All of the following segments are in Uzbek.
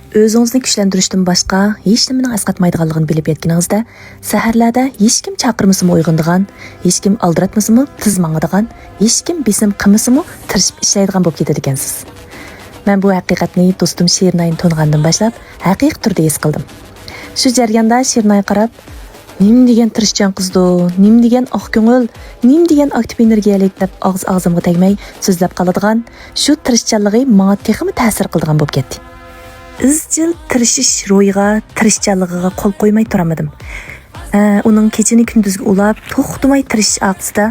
O'zingizni kuchlantirishdan boshqa hech nimaning asqatmaydiganligini bilib yetganingizda, saharlarda hech kim chaqirmasimi uyg'onadigan, hech kim aldiratmasimi tiz mangadigan, hech kim besim qilmasimi tirishib ishlaydigan bo'lib ketadi ekansiz. Men bu haqiqatni do'stim Shernayni to'ngandan boshlab haqiqiy turda his qildim. Shu jarayonda Shernay qarab, nim degan tirishchan qizdi, nim degan oq ko'ngil, nim degan aktiv energiyalik deb og'zimga tegmay so'zlab qoladigan, shu tirishchanligi menga texmi ta'sir qildigan bo'lib ketdi. İzchil tirishish ro'yiga, tirishchanligiga qo'l qo'ymay turamadim. Uning kechini kunduzga ulab, to'xtamay tirishish aqsida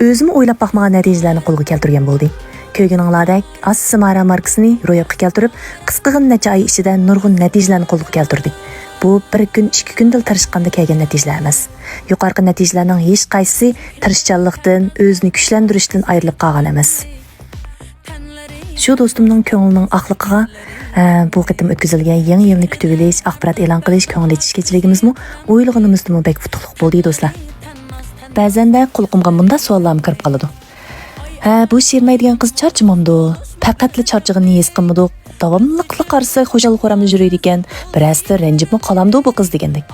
o'zim o'ylab baxmagan natijalarni qo'lga keltirgan bo'ldi. Ko'rganinglardek, Assimara markasini ro'yobga keltirib, qisqagina necha oy ichida nurg'un natijalarni qo'lga keltirdi. Bu bir kun, 2 kundil tirishganda kelgan natijalar emas. Yuqorqi natijalarning hech qaysisi tirishchanlikdan, o'zini kuchlantirishdan ayrilib qolgan emas. Shu do'stimning ko'nglining aqliqiga bu qitim o'tkazilgan yangi yilni kutib olish, axborot e'lon qilish, ko'ngil etish kechiligimizmi o'ylaganimizdan bek futuqliq bo'ldi do'stlar. Ba'zanda qulqimga bunda savollar kirib qoladi. Bu Shernay degan qiz charchimamdi. Faqatli charchig'ini his qilmadi. Davomliqli qarsa xo'jalik-xo'ramda yuradi ekan. Birasda ranjibmi qolamdi bu qiz degandek.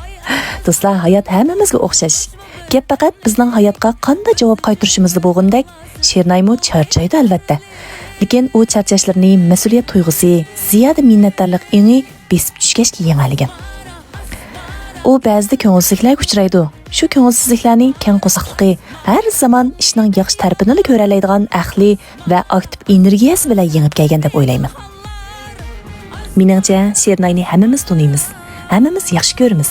Do'stlar, hayot hammamizga o'xshash. Gap faqat bizning hayotga qanday javob qaytarishimizda bo'lgandek, Shernaymi charchaydi albatta. Lekin u charchashlarni mas'uliyat tuyg'usi, ziyoda minnatdorlik ingi besib tushgach yengaligan. U ba'zida ko'ngilsizliklarga uchraydi. Shu ko'ngilsizliklarning keng qo'saqligi har zaman ishning yaxshi tarafini ko'ralaydigan aqli va aktiv energiyasi bilan yengib kelgan deb o'ylayman. Meningcha Shernayni hammamiz tuniymiz, hammamiz yaxshi ko'ramiz.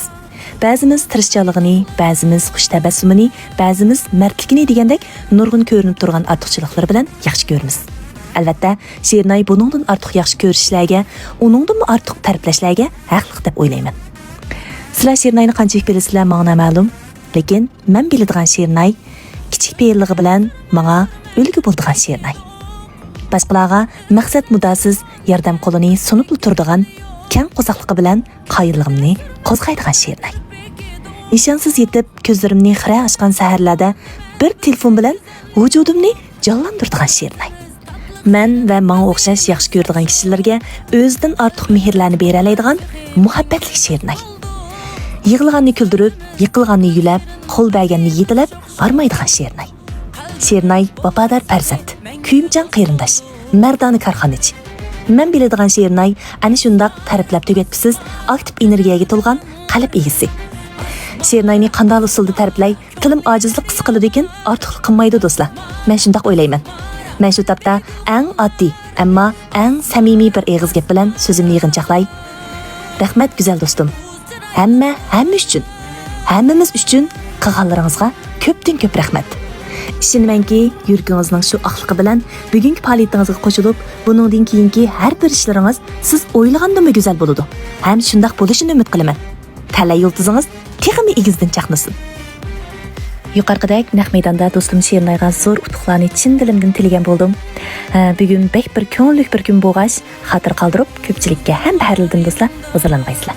Ba'zimiz tirishchanligini, ba'zimiz xush tabassumini, ba'zimiz mardligini degandek nurg'un ko'rinib turgan ortiqchiliklar bilan yaxshi ko'ramiz. Albatta, Shernay buningdan ortiq yaxshi ko'rishlarga, uningdan ortiq ta'riflashlarga haqliq deb o'ylayman. Sizlar Shernayni qanchalik bilasizlar menga ma'lum, lekin men biladigan Shernay kichik fe'lligi bilan menga ulgu bo'ladigan Shernay. Boshqalarga maqsad mudasiz yordam qo'lini sunib turadigan, keng qo'saqligi bilan qoyilligimni qo'zg'aydigan Shernay. Ishonsiz yetib ko'zlarimni xira ochgan saharlarda bir telefon bilan vujudimni jonlantiradigan Shernay. Men va menga o'xshash yaxshi ko'radigan kishilarga o'zidan ortiq mehrlarni bera oladigan muhabbatli Shernay. Yig'ilganni kuldirib, yiqilganni yulab, qo'l berganni yetilab, armaydigan Shernay. Shernay vafodor farzand, kuyimchan qarindosh, mardona korxonachi. Men biladigan Shernay ana shundaq ta'riflab tugatibsiz, aktiv energiyaga to'lgan qalb egisi. Shernayni qanday usulda ta'riflay, tilim ojizlik qis qiladi ekan, ortiqlik qilmaydi do'stlar. Men shundaq o'ylayman. Men shu tapda eng oddiy, ammo eng samimiy bir eg'iz gap bilan so'zimni yig'inchoqlay. Rahmat go'zal do'stim. Hamma uchun, hammamiz uchun qilganlaringizga ko'pdan ko'p rahmat. Ishonmanki, yuragingizning shu oqligi bilan bugungi faoliyatingizga qo'shilib, buningdan keyingi har bir ishlaringiz siz o'ylagandan go'zal bo'ladi. Ham shundaq bo'lishini umid qilaman. Talay yulduzingiz texmi egizdan chaqnasin. Yuqorqidek naq maydonda do'stim Shernayga zo'r utuqlarni chin dilimdan tilagan bo'ldim. Bugun bek bir ko'ngillik bir kun bo'lg'ash, xotir qoldirib ko'pchilikka ham berildim do'stlar. Huzurlanmaysizlar.